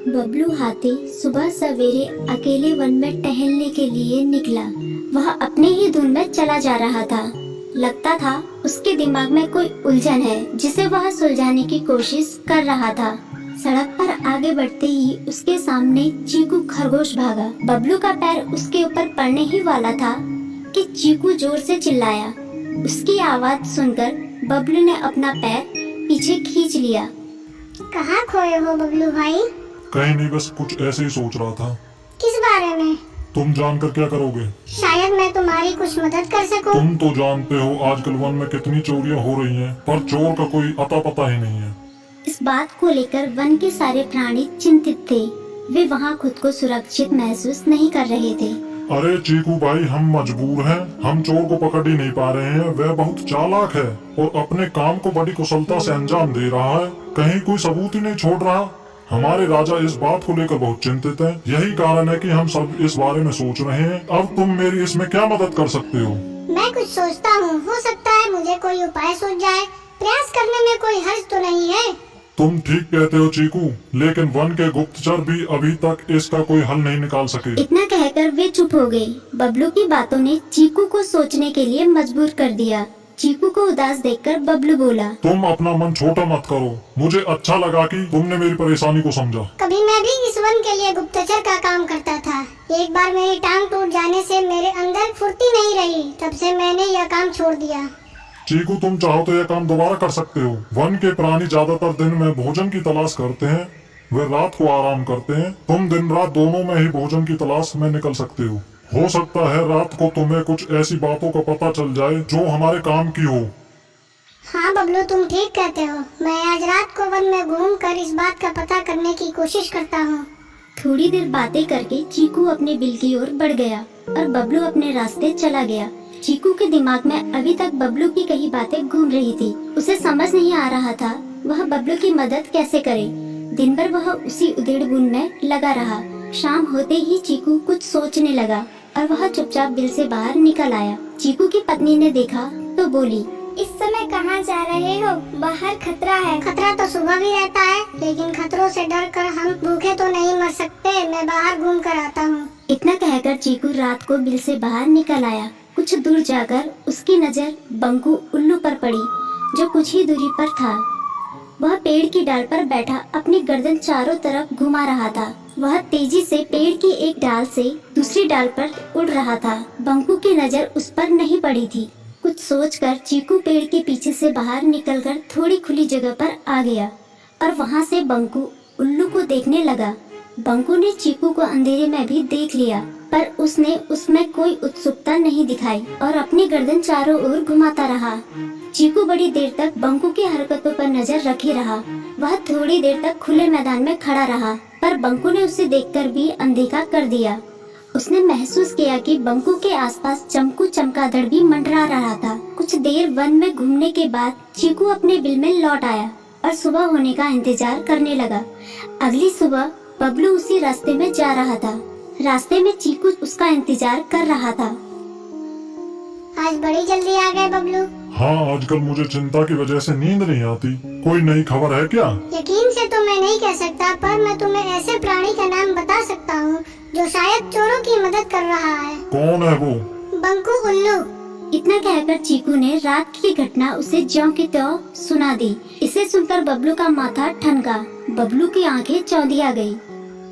बबलू हाथी सुबह सवेरे अकेले वन में टहलने के लिए निकला। वह अपने ही धुन में चला जा रहा था। लगता था उसके दिमाग में कोई उलझन है जिसे वह सुलझाने की कोशिश कर रहा था। सड़क पर आगे बढ़ते ही उसके सामने चीकू खरगोश भागा। बबलू का पैर उसके ऊपर पड़ने ही वाला था कि चीकू जोर से चिल्लाया। उसकी आवाज सुनकर बबलू ने अपना पैर पीछे खींच लिया। कहाँ खोए हो बबलू भाई? कहीं नहीं, बस कुछ ऐसे ही सोच रहा था। किस बारे में? तुम जानकर क्या करोगे? शायद मैं तुम्हारी कुछ मदद कर सकूं। तुम तो जानते हो आजकल वन में कितनी चोरियां हो रही हैं, पर चोर का कोई अता पता ही नहीं है। इस बात को लेकर वन के सारे प्राणी चिंतित थे। वे वहाँ खुद को सुरक्षित महसूस नहीं कर रहे थे। अरे चीकू भाई, हम मजबूर हैं। हम चोर को पकड़ ही नहीं पा रहे हैं। वह बहुत चालाक है और अपने काम को बड़ी कुशलता से अंजाम दे रहा है। कहीं कोई सबूत ही नहीं छोड़ रहा। हमारे राजा इस बात को लेकर बहुत चिंतित हैं। यही कारण है कि हम सब इस बारे में सोच रहे हैं। अब तुम मेरी इसमें क्या मदद कर सकते हो? मैं कुछ सोचता हूँ, हो सकता है मुझे कोई उपाय सूझ जाए। प्रयास करने में कोई हर्ज तो नहीं है। तुम ठीक कहते हो चीकू, लेकिन वन के गुप्तचर भी अभी तक इसका कोई हल नहीं निकाल सके। इतना कहकर वे चुप हो गए। बबलू की बातों ने चीकू को सोचने के लिए मजबूर कर दिया। चीकू को उदास देखकर बबलू बोला, तुम अपना मन छोटा मत करो। मुझे अच्छा लगा कि तुमने मेरी परेशानी को समझा। कभी मैं भी इस वन के लिए गुप्तचर का काम करता था। एक बार मेरी टांग टूट जाने से मेरे अंदर फुर्ती नहीं रही। तब से मैंने यह काम छोड़ दिया। चीकू, तुम चाहो तो यह काम दोबारा कर सकते हो। वन के प्राणी ज्यादातर दिन में भोजन की तलाश करते हैं, वे रात को आराम करते हैं। तुम दिन रात दोनों में ही भोजन की तलाश में निकल सकते हो। हो सकता है रात को तुम्हें कुछ ऐसी बातों का पता चल जाए जो हमारे काम की हो। हाँ बबलू, तुम ठीक कहते हो। मैं आज रात को वन में घूम कर इस बात का पता करने की कोशिश करता हूँ। थोड़ी देर बातें करके चीकू अपने बिल की ओर बढ़ गया और बबलू अपने रास्ते चला गया। चीकू के दिमाग में अभी तक बबलू की कई बातें घूम रही थी। उसे समझ नहीं आ रहा था वह बबलू की मदद कैसे करे। दिन भर वह उसी उधेड़-बुन में लगा रहा। शाम होते ही चीकू कुछ सोचने लगा और वह चुपचाप बिल से बाहर निकल आया। चीकू की पत्नी ने देखा तो बोली, इस समय कहाँ जा रहे हो? बाहर खतरा है। खतरा तो सुबह भी रहता है, लेकिन खतरों से डर कर हम भूखे तो नहीं मर सकते। मैं बाहर घूम कर आता हूँ। इतना कहकर चीकू रात को बिल से बाहर निकल आया। कुछ दूर जाकर उसकी नजर बंकू उल्लू पर पड़ी, जो कुछ ही दूरी पर था। वह पेड़ की डाल पर बैठा अपनी गर्दन चारों तरफ घुमा रहा था। वह तेजी से पेड़ की एक डाल से दूसरी डाल पर उड़ रहा था। बंकू की नजर उस पर नहीं पड़ी थी। कुछ सोचकर चीकू पेड़ के पीछे से बाहर निकलकर थोड़ी खुली जगह पर आ गया और वहाँ से बंकू उल्लू को देखने लगा। बंकू ने चीकू को अंधेरे में भी देख लिया, पर उसने उसमें कोई उत्सुकता नहीं दिखाई और अपनी गर्दन चारों ओर घुमाता रहा। चीकू बड़ी देर तक बंकू की हरकतों पर नजर रखे रहा। वह थोड़ी देर तक खुले मैदान में खड़ा रहा, पर बंकू ने उसे देखकर भी अनदेखा कर दिया। उसने महसूस किया कि बंकू के आसपास चमकू चमगादड़ भी मंडरा रहा था। कुछ देर वन में घूमने के बाद चीकू अपने बिल में लौट आया और सुबह होने का इंतजार करने लगा। अगली सुबह बबलू उसी रास्ते में जा रहा था। रास्ते में चीकू उसका इंतजार कर रहा था। आज बड़ी जल्दी आ गए बबलू। हाँ, आजकल मुझे चिंता की वजह से नींद नहीं आती। कोई नई खबर है क्या? यकीन से तो मैं नहीं कह सकता, पर मैं तुम्हें ऐसे प्राणी का नाम बता सकता हूँ जो शायद चोरों की मदद कर रहा है। कौन है वो? बंकू उल्लू। इतना कहकर चीकू ने रात की घटना उसे ज्यों की त्यों सुना दी। इसे सुनकर बबलू का माथा ठनका। बबलू की आंखें चौंधिया गई।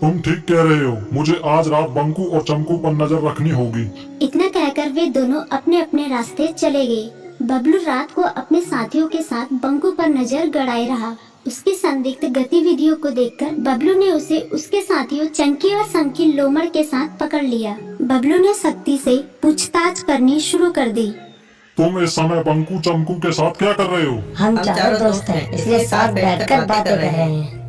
तुम ठीक कह रहे हो। मुझे आज रात बंकू और चमकू पर नजर रखनी होगी। इतना कहकर वे दोनों अपने अपने रास्ते चले गए। बबलू रात को अपने साथियों के साथ बंकू पर नजर गड़ाए रहा। उसकी संदिग्ध गतिविधियों को देखकर बबलू ने उसे उसके साथियों चंकी और संकी लोमड़ के साथ पकड़ लिया। बबलू ने सख्ती से पूछताछ करनी शुरू कर दी। तुम इस समय बंकू चमकू के साथ क्या कर रहे हो? हम चारों दोस्त हैं, इसलिए साथ बैठकर बातें कर रहे हैं।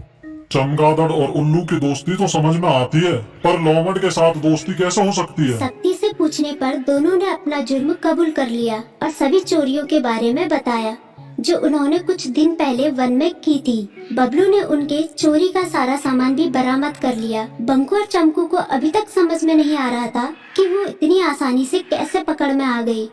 चमगादड़ और उल्लू की दोस्ती तो समझ में आती है, पर लोमड़ के साथ दोस्ती कैसे हो सकती है? सख्ती से पूछने पर दोनों ने अपना जुर्म कबूल कर लिया और सभी चोरियों के बारे में बताया जो उन्होंने कुछ दिन पहले वन में की थी। बबलू ने उनके चोरी का सारा सामान भी बरामद कर लिया। बंकू और चमकू को अभी तक समझ में नहीं आ रहा था कि वो इतनी आसानी से कैसे पकड़ में आ गई।